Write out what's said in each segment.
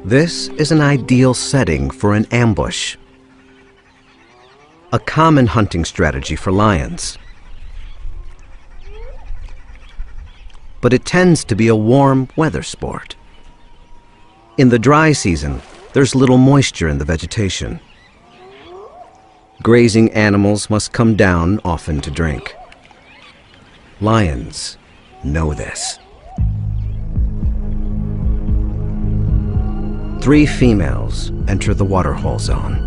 This is an ideal setting for an ambush, a common hunting strategy for lions. But it tends to be a warm weather sport. In the dry season, there's little moisture in the vegetation. Grazing animals must come down often to drink. Lions know this. 3 females enter the waterhole zone.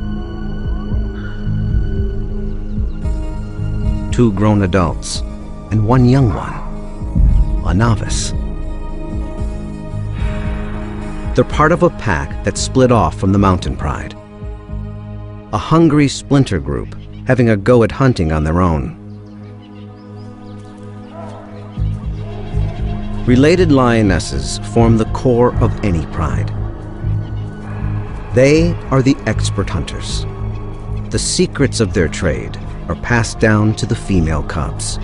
2 grown adults and 1 young one, a novice. They're part of a pack that split off from the mountain pride. A hungry splinter group having a go at hunting on their own. Related lionesses form the core of any pride. They are the expert hunters. The secrets of their trade are passed down to the female cubs.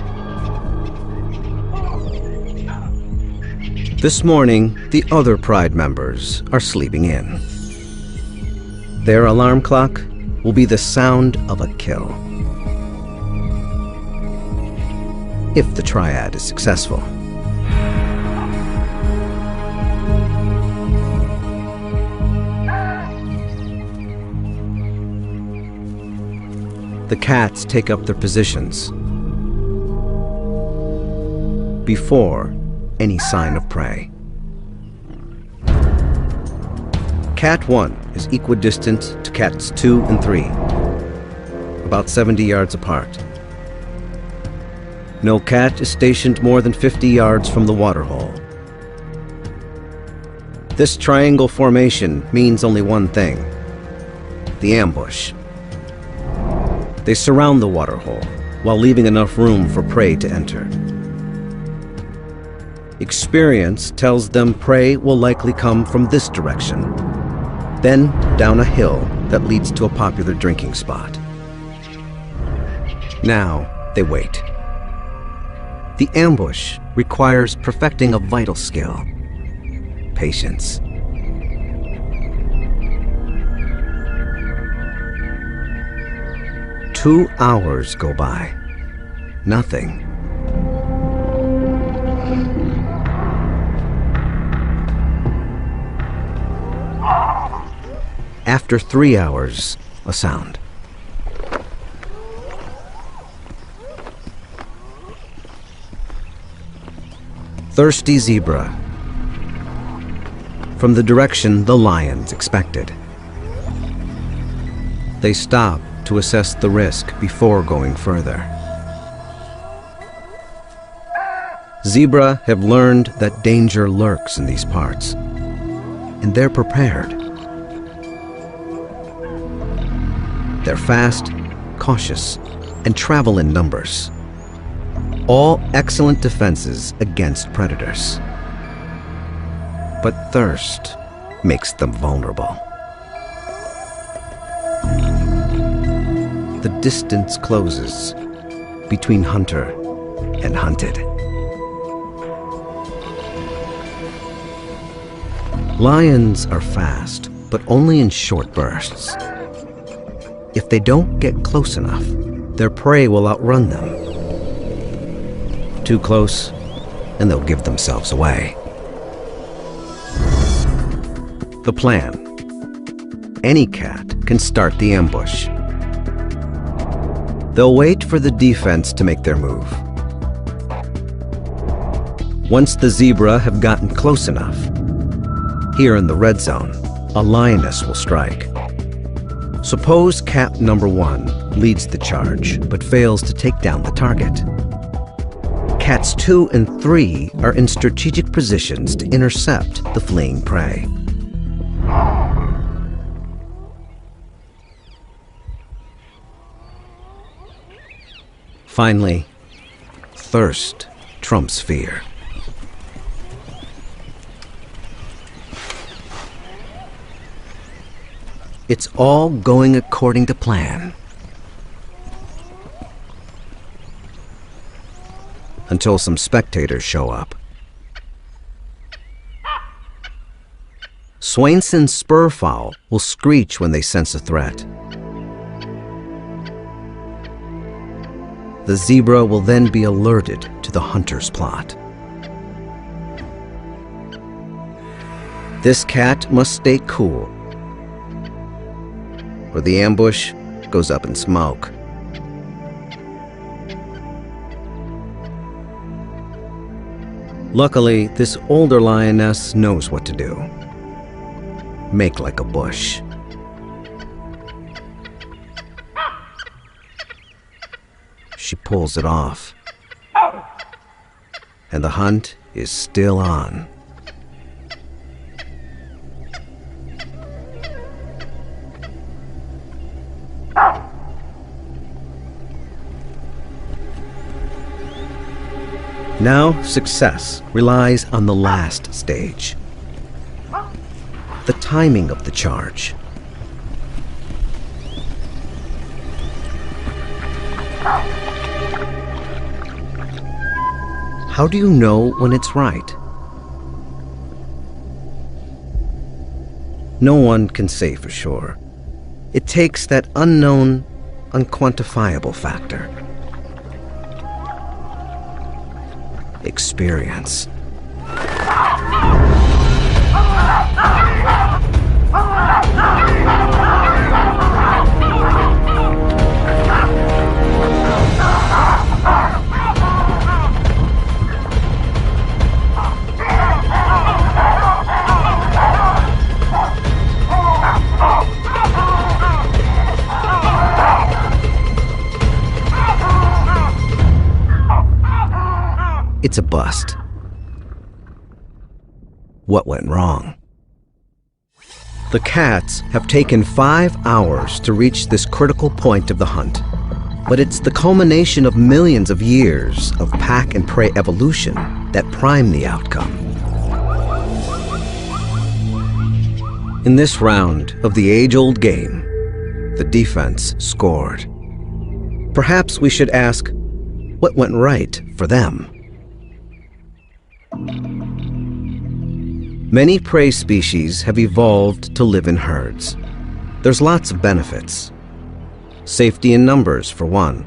This morning, the other pride members are sleeping in. Their alarm clock will be the sound of a kill. If the triad is successful. The cats take up their positions before any sign of prey. Cat 1 is equidistant to cats 2 and 3, about 70 yards apart. No cat is stationed more than 50 yards from the waterhole. This triangle formation means only one thing: the ambush. They surround the waterhole while leaving enough room for prey to enter. Experience tells them prey will likely come from this direction, then down a hill that leads to a popular drinking spot. Now they wait. The ambush requires perfecting a vital skill: patience. Two hours go by. Nothing. After 3 hours, a sound. Thirsty zebra. From the direction the lions expected. They stop to assess the risk before going further. Zebra have learned that danger lurks in these parts, and they're prepared. They're fast, cautious, and travel in numbers. All excellent defenses against predators. But thirst makes them vulnerable. The distance closes between hunter and hunted. Lions are fast, but only in short bursts. If they don't get close enough, their prey will outrun them. Too close, and they'll give themselves away. The plan: any cat can start the ambush. They'll wait for the defense to make their move. Once the zebra have gotten close enough, here in the red zone, a lioness will strike. Suppose cat number 1 leads the charge, but fails to take down the target. Cats 2 and 3 are in strategic positions to intercept the fleeing prey. Finally, thirst trumps fear. It's all going according to plan. Until some spectators show up. Swainson's spurfowl will screech when they sense a threat. The zebra will then be alerted to the hunter's plot. This cat must stay cool, or the ambush goes up in smoke. Luckily, this older lioness knows what to do. Make like a bush. She pulls it off, and the hunt is still on. Now, success relies on the last stage, the timing of the charge. How do you know when it's right? No one can say for sure. It takes that unknown, unquantifiable factor. Experience. It's a bust. What went wrong? The cats have taken 5 hours to reach this critical point of the hunt, but it's the culmination of millions of years of pack and prey evolution that prime the outcome. In this round of the age-old game, the defense scored. Perhaps we should ask, what went right for them? Many prey species have evolved to live in herds. There's lots of benefits. Safety in numbers, for one.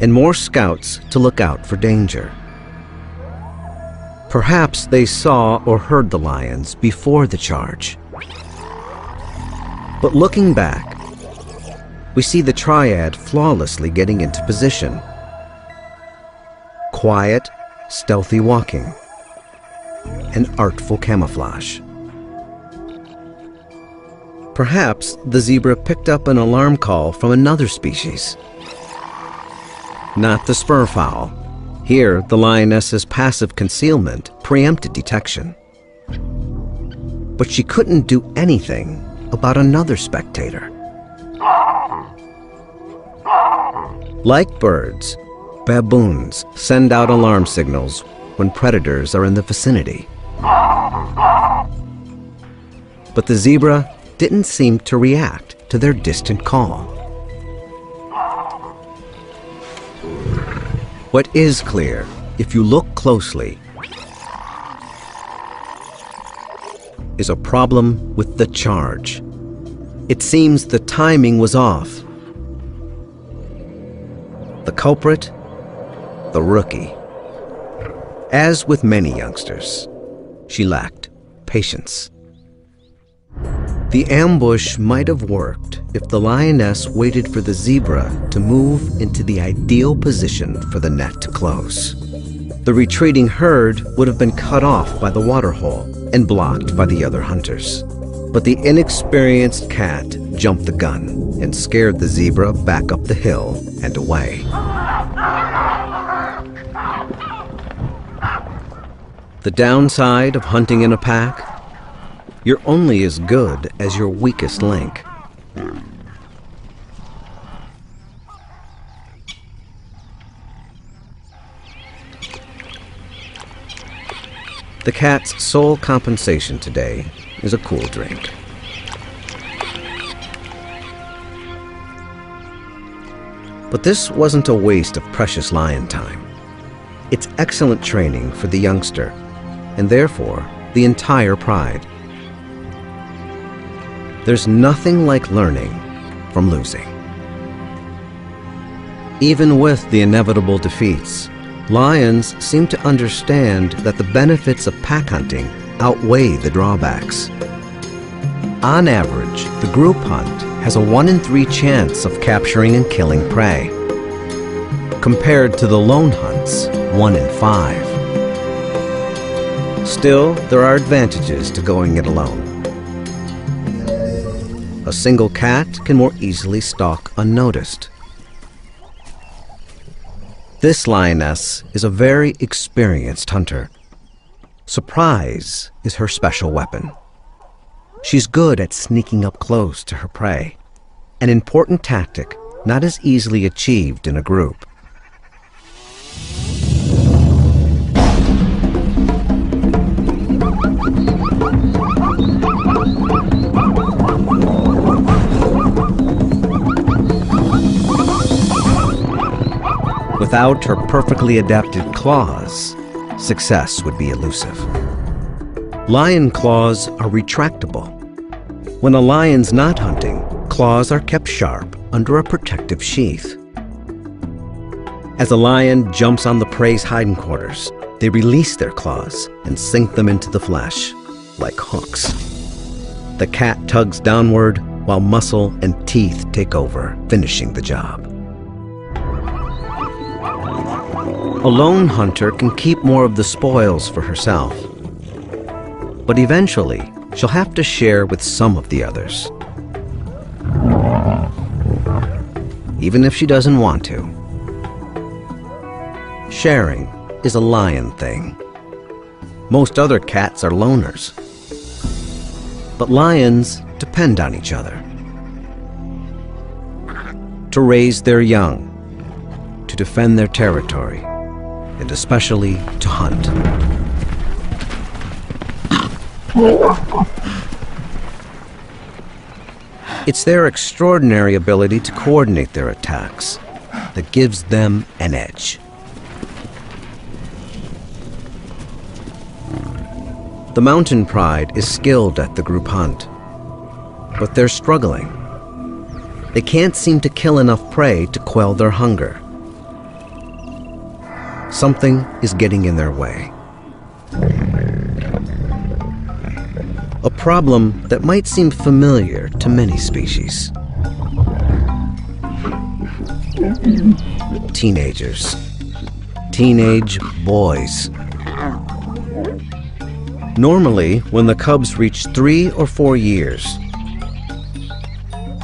And more scouts to look out for danger. Perhaps they saw or heard the lions before the charge. But looking back, we see the triad flawlessly getting into position. Quiet, stealthy walking, and artful camouflage. Perhaps the zebra picked up an alarm call from another species. Not the spurfowl. Here, the lioness's passive concealment preempted detection. But she couldn't do anything about another spectator. Like birds, baboons send out alarm signals when predators are in the vicinity. But the zebra didn't seem to react to their distant call. What is clear, if you look closely, is a problem with the charge. It seems the timing was off. The culprit? The rookie. As with many youngsters, she lacked patience. The ambush might have worked if the lioness waited for the zebra to move into the ideal position for the net to close. The retreating herd would have been cut off by the waterhole and blocked by the other hunters. But the inexperienced cat jumped the gun and scared the zebra back up the hill and away. The downside of hunting in a pack? You're only as good as your weakest link. The cat's sole compensation today is a cool drink. But this wasn't a waste of precious lion time. It's excellent training for the youngster, and therefore the entire pride. There's nothing like learning from losing. Even with the inevitable defeats, lions seem to understand that the benefits of pack hunting outweigh the drawbacks. On average, the group hunt has a 1 in 3 chance of capturing and killing prey, compared to the lone hunts, 1 in 5. Still, there are advantages to going it alone. A single cat can more easily stalk unnoticed. This lioness is a very experienced hunter. Surprise is her special weapon. She's good at sneaking up close to her prey, an important tactic not as easily achieved in a group. Without her perfectly adapted claws, success would be elusive. Lion claws are retractable. When a lion's not hunting, claws are kept sharp under a protective sheath. As a lion jumps on the prey's hiding-quarters, they release their claws and sink them into the flesh, like hooks. The cat tugs downward while muscle and teeth take over, finishing the job. A lone hunter can keep more of the spoils for herself, but eventually she'll have to share with some of the others, even if she doesn't want to. Sharing is a lion thing. Most other cats are loners, but lions depend on each other to raise their young, to defend their territory, and especially to hunt. It's their extraordinary ability to coordinate their attacks that gives them an edge. The mountain pride is skilled at the group hunt, but they're struggling. They can't seem to kill enough prey to quell their hunger. Something is getting in their way. A problem that might seem familiar to many species. Teenagers. Teenage boys. Normally, when the cubs reach 3 or 4 years,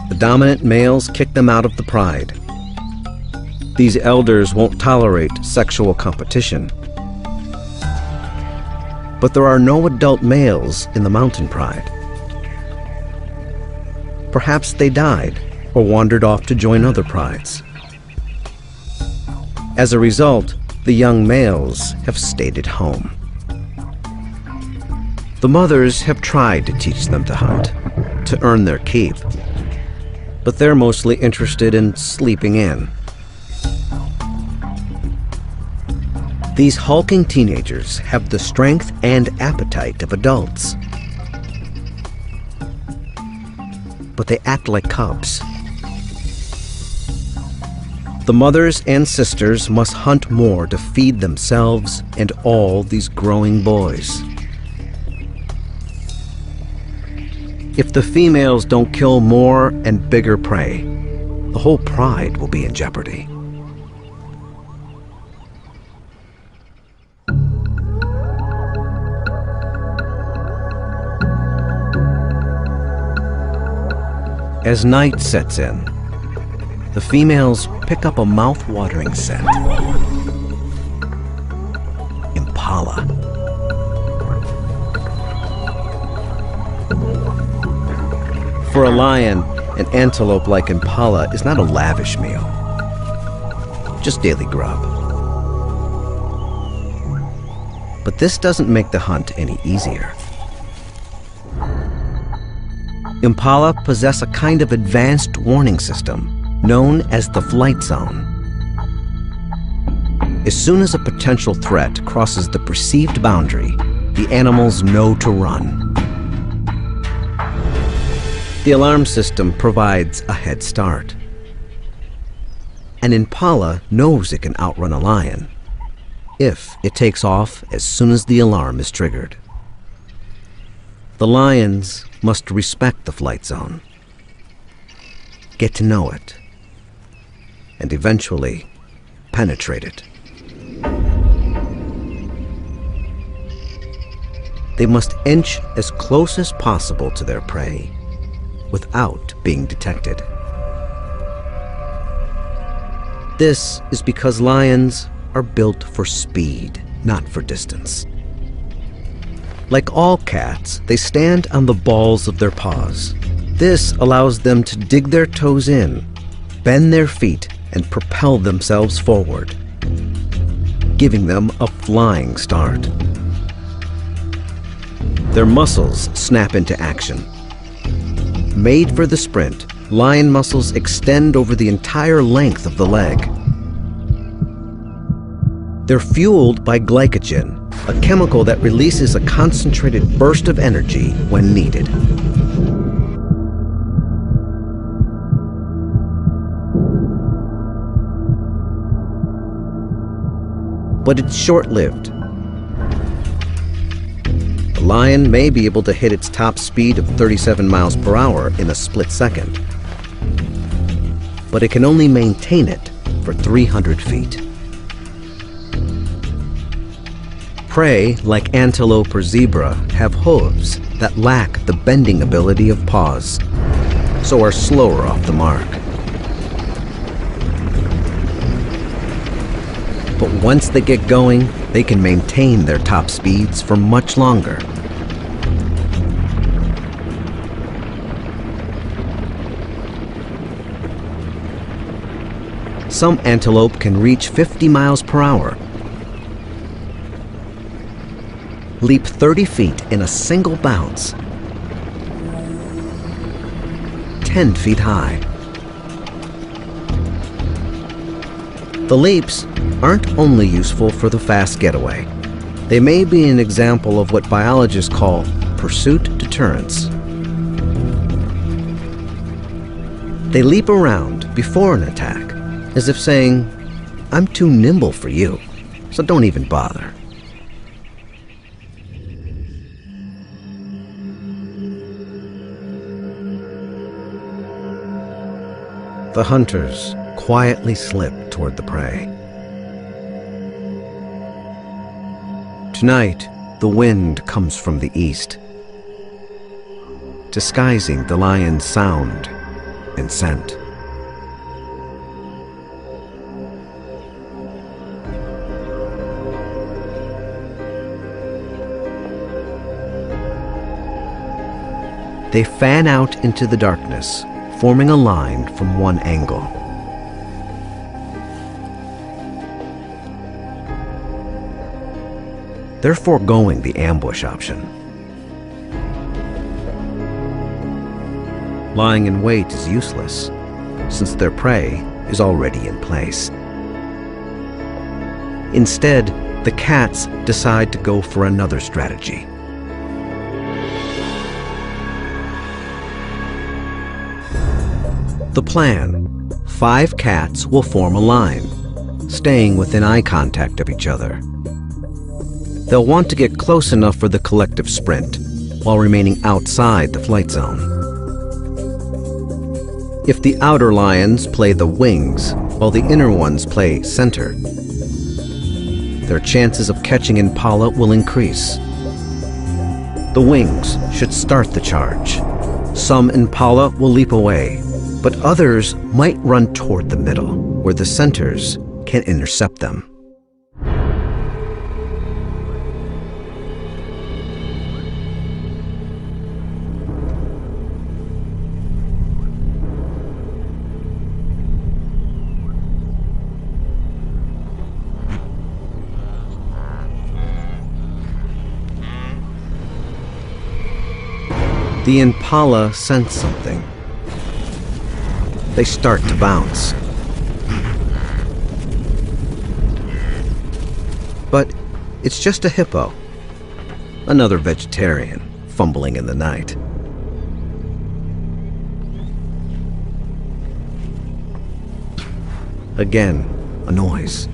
the dominant males kick them out of the pride. These elders won't tolerate sexual competition. But there are no adult males in the mountain pride. Perhaps they died or wandered off to join other prides. As a result, the young males have stayed at home. The mothers have tried to teach them to hunt, to earn their keep, but they're mostly interested in sleeping in. These hulking teenagers have the strength and appetite of adults, but they act like cubs. The mothers and sisters must hunt more to feed themselves and all these growing boys. If the females don't kill more and bigger prey, the whole pride will be in jeopardy. As night sets in, the females pick up a mouth-watering scent. Impala. For a lion, an antelope like impala is not a lavish meal, just daily grub. But this doesn't make the hunt any easier. Impala possess a kind of advanced warning system known as the flight zone. As soon as a potential threat crosses the perceived boundary, the animals know to run. The alarm system provides a head start. An impala knows it can outrun a lion if it takes off as soon as the alarm is triggered. The lions must respect the flight zone, get to know it, and eventually penetrate it. They must inch as close as possible to their prey without being detected. This is because lions are built for speed, not for distance. Like all cats, they stand on the balls of their paws. This allows them to dig their toes in, bend their feet, and propel themselves forward, giving them a flying start. Their muscles snap into action. Made for the sprint, lion muscles extend over the entire length of the leg. They're fueled by glycogen, a chemical that releases a concentrated burst of energy when needed. But it's short-lived. A lion may be able to hit its top speed of 37 miles per hour in a split second, but it can only maintain it for 300 feet. Prey, like antelope or zebra, have hooves that lack the bending ability of paws, so are slower off the mark. But once they get going, they can maintain their top speeds for much longer. Some antelope can reach 50 miles per hour, leap 30 feet in a single bounce, 10 feet high. The leaps aren't only useful for the fast getaway. They may be an example of what biologists call pursuit deterrence. They leap around before an attack, as if saying, "I'm too nimble for you, so don't even bother." The hunters quietly slip toward the prey. Tonight, the wind comes from the east, disguising the lion's sound and scent. They fan out into the darkness, forming a line from one angle. They're foregoing the ambush option. Lying in wait is useless, since their prey is already in place. Instead, the cats decide to go for another strategy. The plan: 5 cats will form a line, staying within eye contact of each other. They'll want to get close enough for the collective sprint, while remaining outside the flight zone. If the outer lions play the wings, while the inner ones play center, their chances of catching impala will increase. The wings should start the charge. Some impala will leap away, but others might run toward the middle, where the centers can intercept them. The impala sense something. They start to bounce. But it's just a hippo. another vegetarian fumbling in the night. Again, a noise.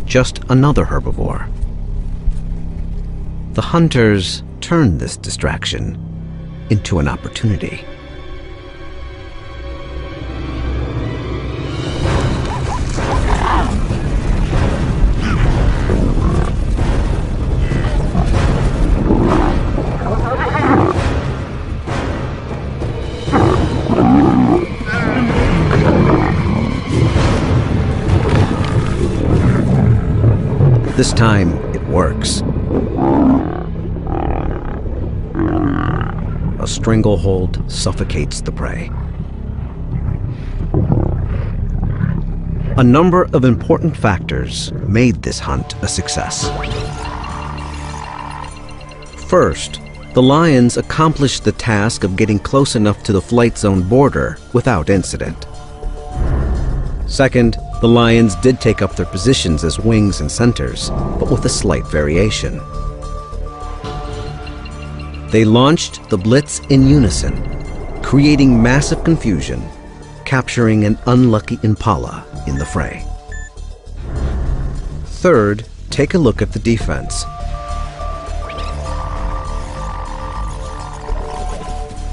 Just another herbivore. The hunters turned this distraction into an opportunity. This time, it works. A stranglehold suffocates the prey. A number of important factors made this hunt a success. First, the lions accomplished the task of getting close enough to the flight zone border without incident. Second, the lions did take up their positions as wings and centers, but with a slight variation. They launched the blitz in unison, creating massive confusion, capturing an unlucky impala in the fray. Third, take a look at the defense.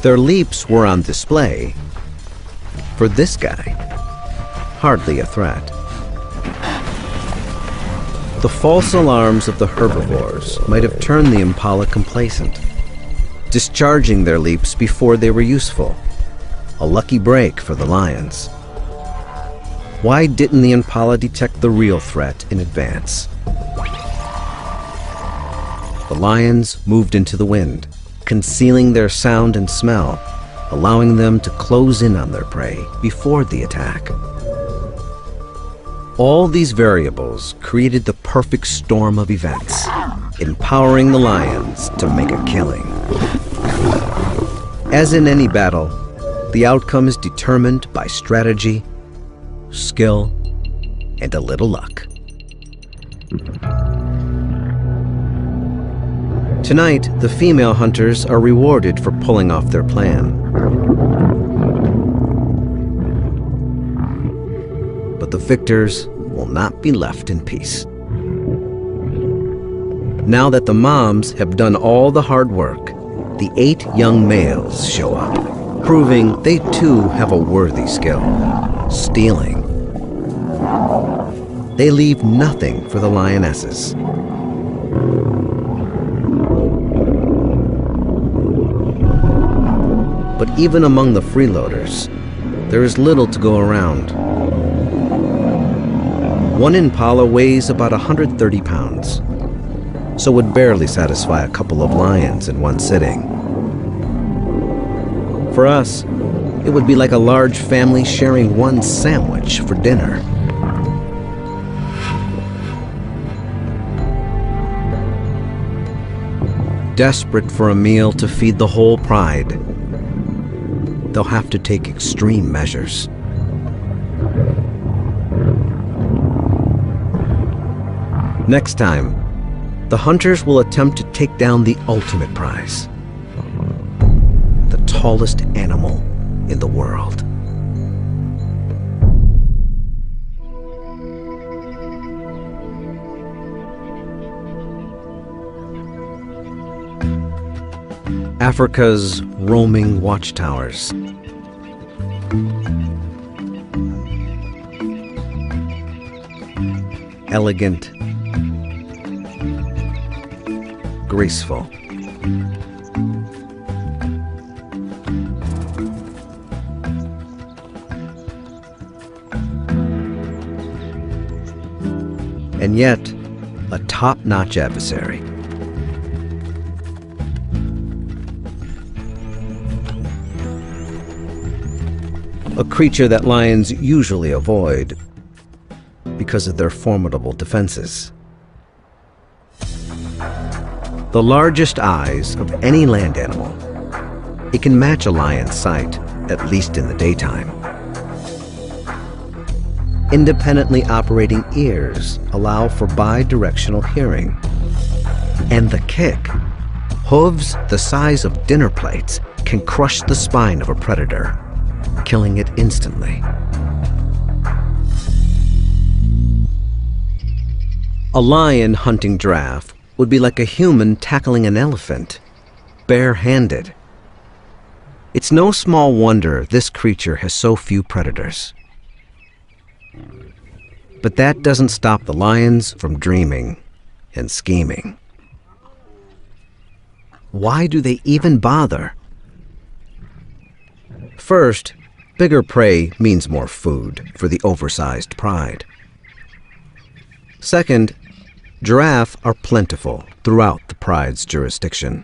Their leaps were on display. For this guy, hardly a threat. The false alarms of the herbivores might have turned the impala complacent, discharging their leaps before they were useful. A lucky break for the lions. Why didn't the impala detect the real threat in advance? The lions moved into the wind, concealing their sound and smell, allowing them to close in on their prey before the attack. All these variables created the perfect storm of events, empowering the lions to make a killing. As in any battle, the outcome is determined by strategy, skill, and a little luck. Tonight, the female hunters are rewarded for pulling off their plan. But the victors will not be left in peace. Now that the moms have done all the hard work, the 8 young males show up, proving they too have a worthy skill: stealing. They leave nothing for the lionesses. But even among the freeloaders, there is little to go around. One impala weighs about 130 pounds, so would barely satisfy a couple of lions in one sitting. For us, it would be like a large family sharing one sandwich for dinner. Desperate for a meal to feed the whole pride, they'll have to take extreme measures. Next time, the hunters will attempt to take down the ultimate prize: the tallest animal in the world. Africa's roaming watchtowers. Elegant, graceful. And yet, a top-notch adversary. A creature that lions usually avoid because of their formidable defenses. The largest eyes of any land animal, it can match a lion's sight, at least in the daytime. independently operating ears allow for bi-directional hearing. And the kick, hooves the size of dinner plates, can crush the spine of a predator, killing it instantly. A lion hunting giraffe would be like a human tackling an elephant, bare-handed. It's no small wonder this creature has so few predators. But that doesn't stop the lions from dreaming and scheming. Why do they even bother? First, bigger prey means more food for the oversized pride. Second, giraffe are plentiful throughout the pride's jurisdiction.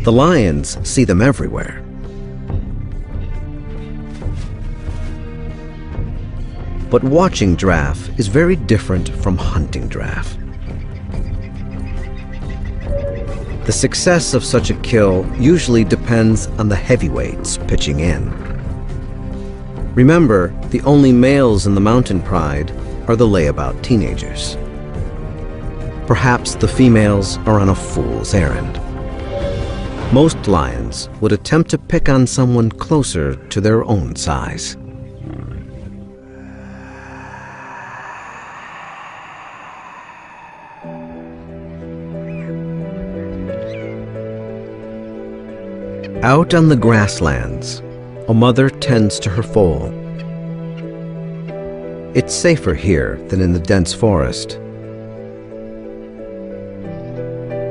The lions see them everywhere. But watching giraffe is very different from hunting giraffe. The success of such a kill usually depends on the heavyweights pitching in. Remember, the only males in the mountain pride are the layabout teenagers. Perhaps the females are on a fool's errand. Most lions would attempt to pick on someone closer to their own size. Out on the grasslands, a mother tends to her foal. It's safer here than in the dense forest.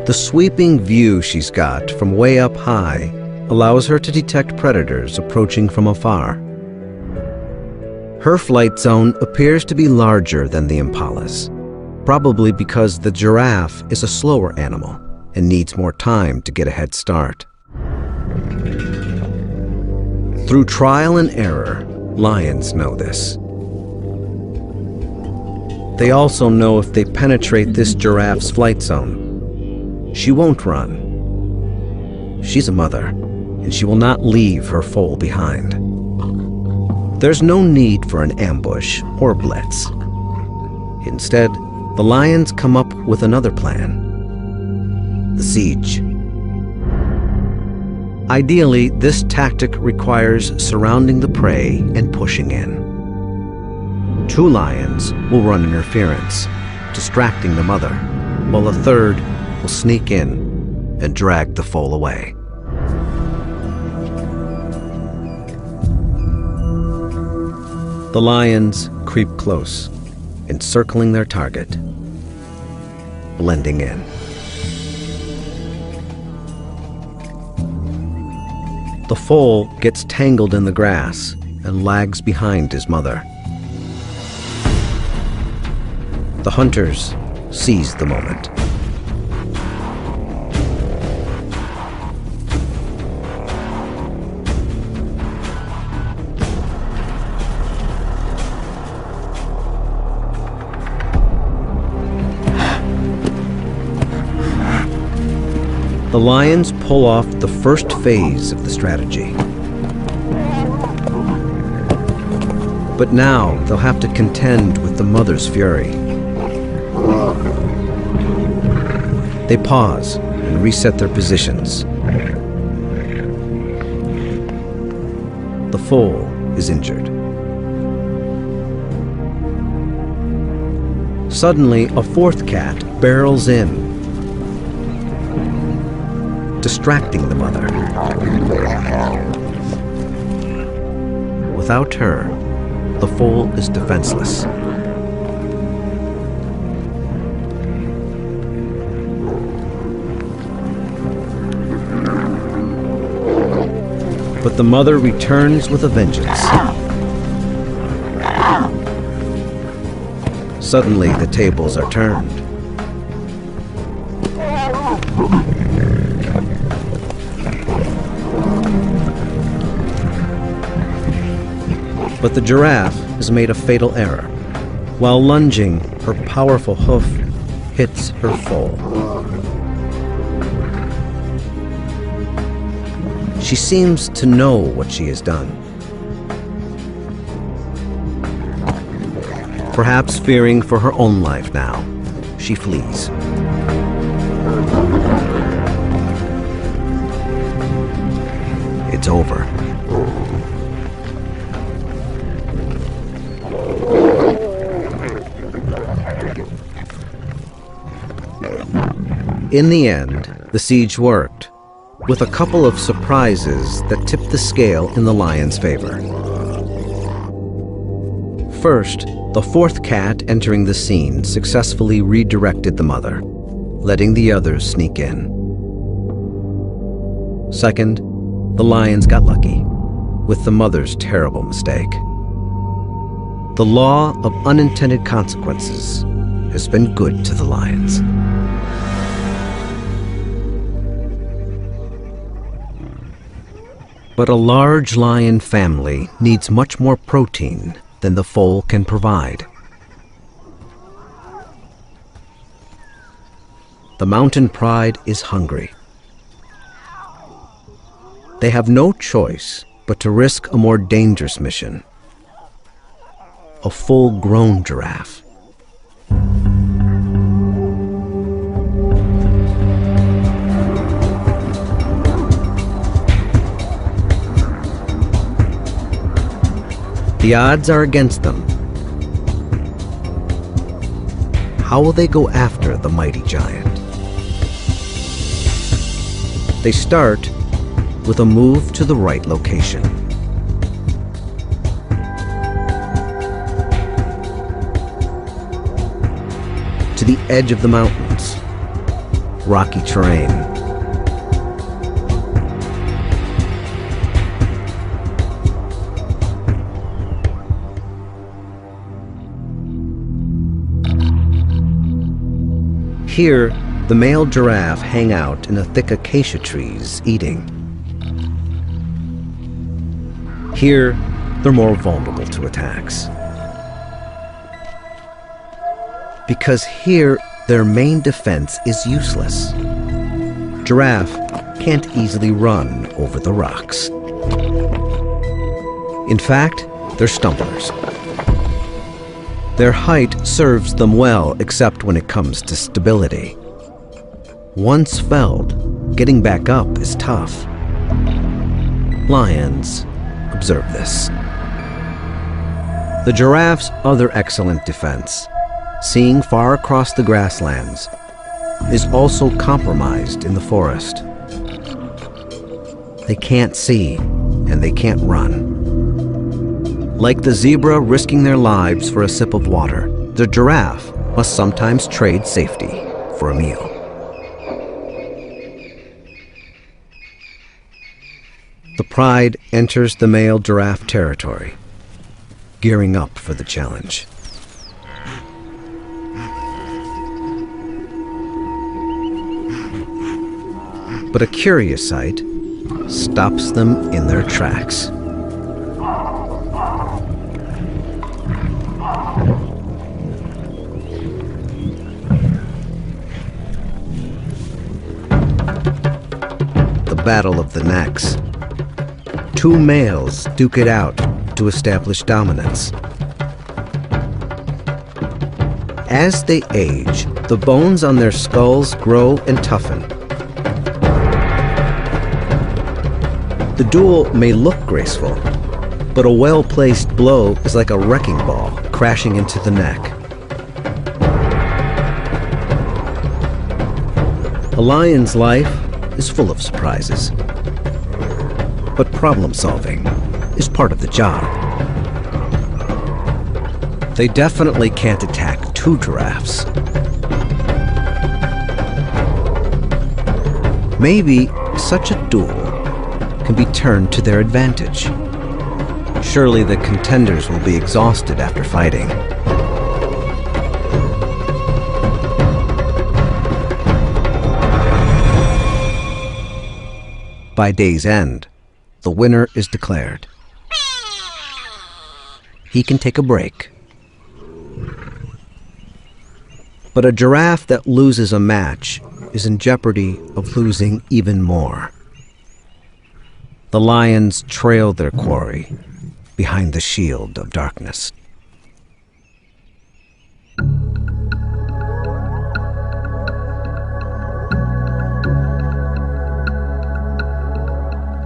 The sweeping view she's got from way up high allows her to detect predators approaching from afar. Her flight zone appears to be larger than the impala's, probably because the giraffe is a slower animal and needs more time to get a head start. Through trial and error, lions know this. They also know if they penetrate this giraffe's flight zone, she won't run. She's a mother, and she will not leave her foal behind. There's no need for an ambush or blitz. Instead, the lions come up with another plan: the siege. Ideally, this tactic requires surrounding the prey and pushing in. Two lions will run interference, distracting the mother, while a third will sneak in and drag the foal away. The lions creep close, encircling their target, blending in. The foal gets tangled in the grass and lags behind his mother. The hunters seize the moment. The lions pull off the first phase of the strategy. But now they'll have to contend with the mother's fury. They pause and reset their positions. The foal is injured. Suddenly, a fourth cat barrels in, distracting the mother. Without her, the foal is defenseless. But the mother returns with a vengeance. Suddenly, the tables are turned. But the giraffe has made a fatal error. While lunging, her powerful hoof hits her foal. She seems to know what she has done. Perhaps fearing for her own life now, she flees. It's over. In the end, the siege worked, with a couple of surprises that tipped the scale in the lion's favor. First, the fourth cat entering the scene successfully redirected the mother, letting the others sneak in. Second, the lions got lucky with the mother's terrible mistake. The law of unintended consequences has been good to the lions. But a large lion family needs much more protein than the foal can provide. The mountain pride is hungry. They have no choice but to risk a more dangerous mission: a full-grown giraffe. The odds are against them. How will they go after the mighty giant? They start with a move to the right location. To the edge of the mountains, rocky terrain. Here, the male giraffe hang out in the thick acacia trees, eating. Here, they're more vulnerable to attacks. Because here, their main defense is useless. Giraffe can't easily run over the rocks. In fact, they're stumblers. Their height serves them well, except when it comes to stability. Once felled, getting back up is tough. Lions observe this. The giraffe's other excellent defense, seeing far across the grasslands, is also compromised in the forest. They can't see, and they can't run. Like the zebra risking their lives for a sip of water, the giraffe must sometimes trade safety for a meal. The pride enters the male giraffe territory, gearing up for the challenge. But a curious sight stops them in their tracks. The battle of the necks. Two males duke it out to establish dominance. As they age, the bones on their skulls grow and toughen. The duel may look graceful, but a well-placed blow is like a wrecking ball crashing into the neck. A lion's life is full of surprises, but problem-solving is part of the job. They definitely can't attack two giraffes. Maybe such a duel can be turned to their advantage. Surely the contenders will be exhausted after fighting. By day's end, the winner is declared. He can take a break. But a giraffe that loses a match is in jeopardy of losing even more. The lions trail their quarry behind the shield of darkness.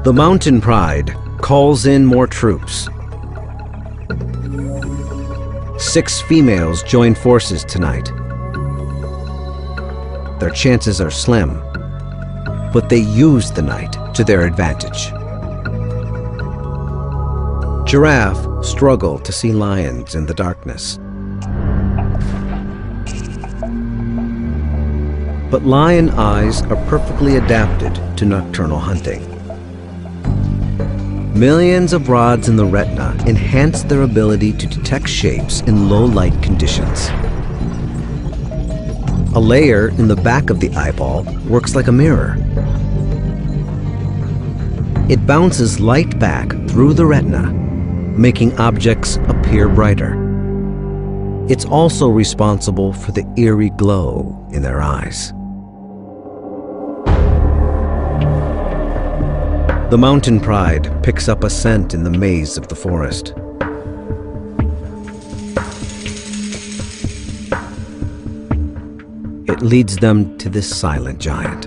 The mountain pride calls in more troops. 6 females join forces tonight. Their chances are slim, but they use the night to their advantage. Giraffe struggle to see lions in the darkness. But lion eyes are perfectly adapted to nocturnal hunting. Millions of rods in the retina enhance their ability to detect shapes in low-light conditions. A layer in the back of the eyeball works like a mirror. It bounces light back through the retina, making objects appear brighter. It's also responsible for the eerie glow in their eyes. The mountain pride picks up a scent in the maze of the forest. It leads them to this silent giant.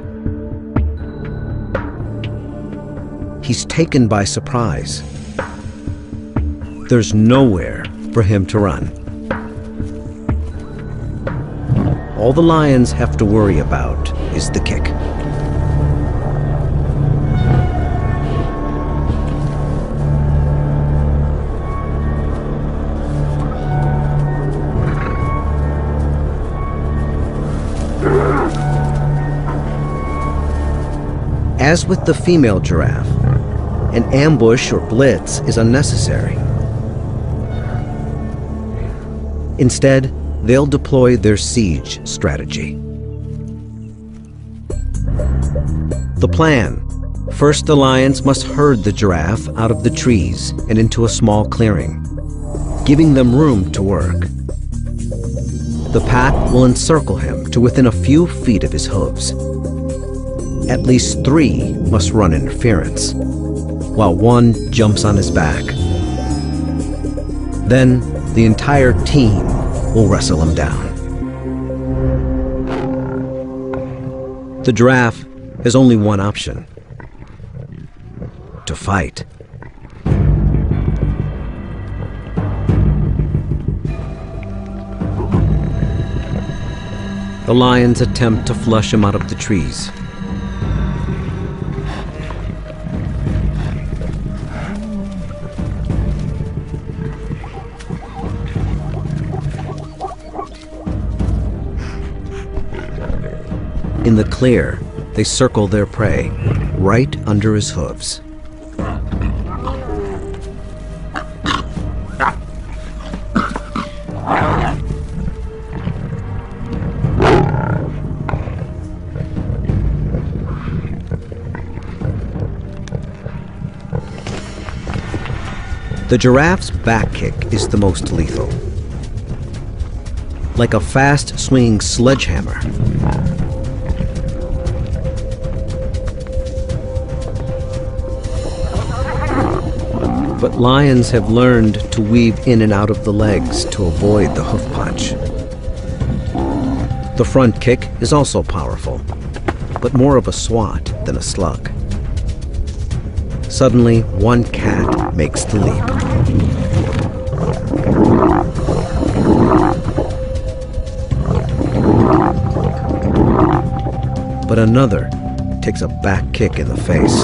He's taken by surprise. There's nowhere for him to run. All the lions have to worry about is the kick. As with the female giraffe, an ambush or blitz is unnecessary. Instead, they'll deploy their siege strategy. The plan: first, the lions must herd the giraffe out of the trees and into a small clearing, giving them room to work. The pack will encircle him to within a few feet of his hooves. At least 3 must run interference, while 1 jumps on his back. Then the entire team will wrestle him down. The giraffe has only one option: to fight. The lions attempt to flush him out of the trees. In the clear, they circle their prey right under his hooves. The giraffe's back kick is the most lethal. Like a fast swinging sledgehammer, but lions have learned to weave in and out of the legs to avoid the hoof punch. The front kick is also powerful, but more of a swat than a slug. Suddenly, one cat makes the leap. But another takes a back kick in the face.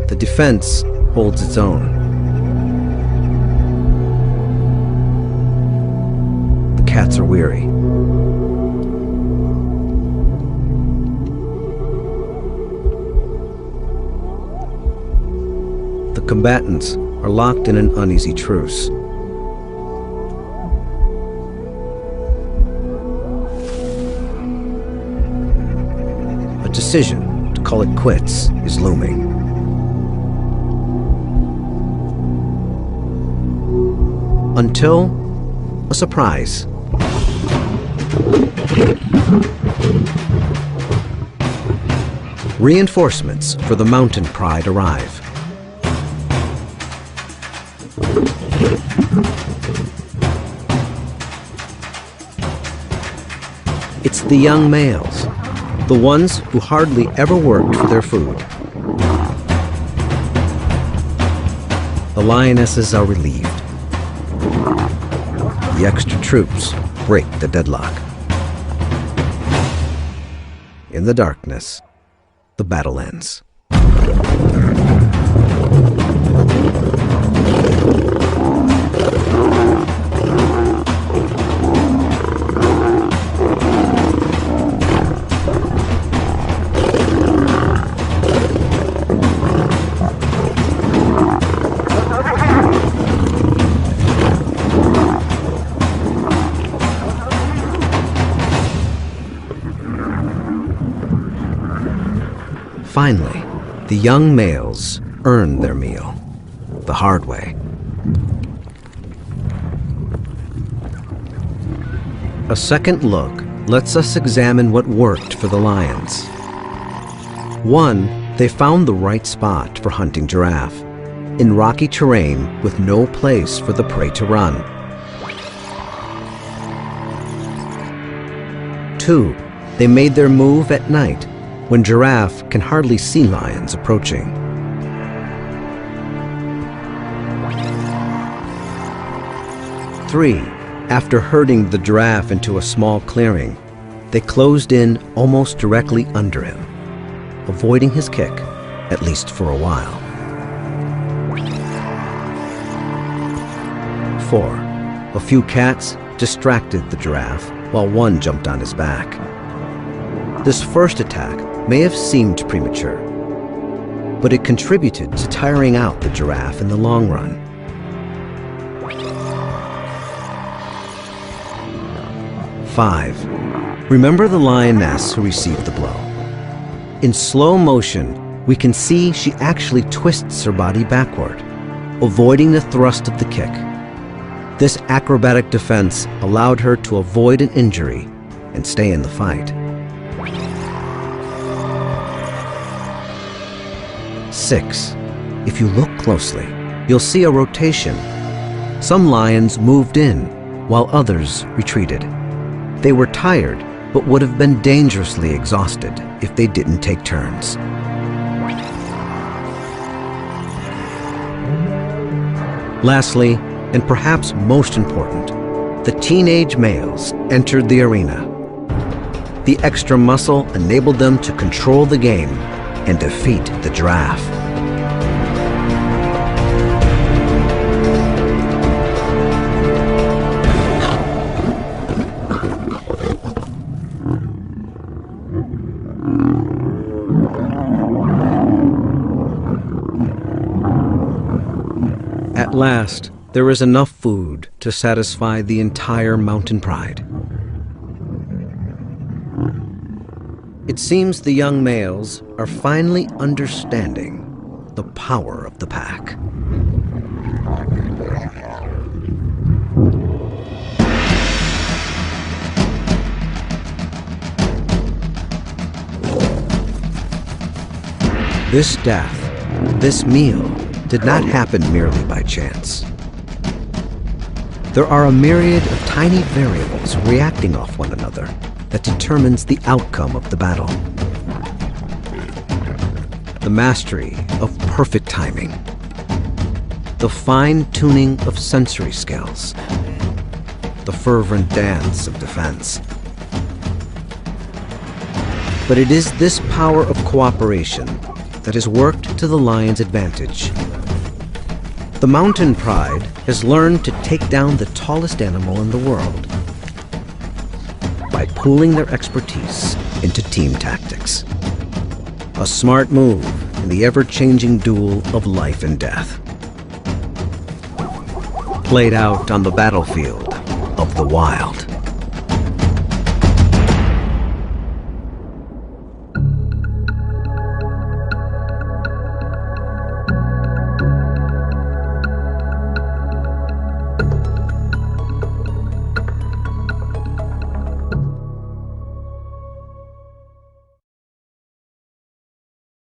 The defense holds its own. The cats are weary. The combatants are locked in an uneasy truce. A decision to call it quits is looming. Until a surprise. Reinforcements for the mountain pride arrive. It's the young males, the ones who hardly ever worked for their food. The lionesses are relieved. The extra troops break the deadlock. In the darkness, the battle ends. Finally, the young males earn their meal, the hard way. A second look lets us examine what worked for the lions. 1, they found the right spot for hunting giraffe, in rocky terrain with no place for the prey to run. 2, they made their move at night, when giraffe can hardly see lions approaching. 3, after herding the giraffe into a small clearing, they closed in almost directly under him, avoiding his kick, at least for a while. 4, a few cats distracted the giraffe while one jumped on his back. This first attack may have seemed premature, but it contributed to tiring out the giraffe in the long run. 5, remember the lioness who received the blow. In slow motion, we can see she actually twists her body backward, avoiding the thrust of the kick. This acrobatic defense allowed her to avoid an injury and stay in the fight. 6, if you look closely, you'll see a rotation. Some lions moved in, while others retreated. They were tired, but would have been dangerously exhausted if they didn't take turns. Lastly, and perhaps most important, the teenage males entered the arena. The extra muscle enabled them to control the game and defeat the giraffe. At last, there is enough food to satisfy the entire mountain pride. It seems the young males are finally understanding the power of the pack. This death, this meal, did not happen merely by chance. There are a myriad of tiny variables reacting off one another that determines the outcome of the battle. The mastery of perfect timing, the fine-tuning of sensory skills, the fervent dance of defense. But it is this power of cooperation that has worked to the lion's advantage. The mountain pride has learned to take down the tallest animal in the world by pooling their expertise into team tactics. A smart move in the ever-changing duel of life and death, played out on the battlefield of the wild.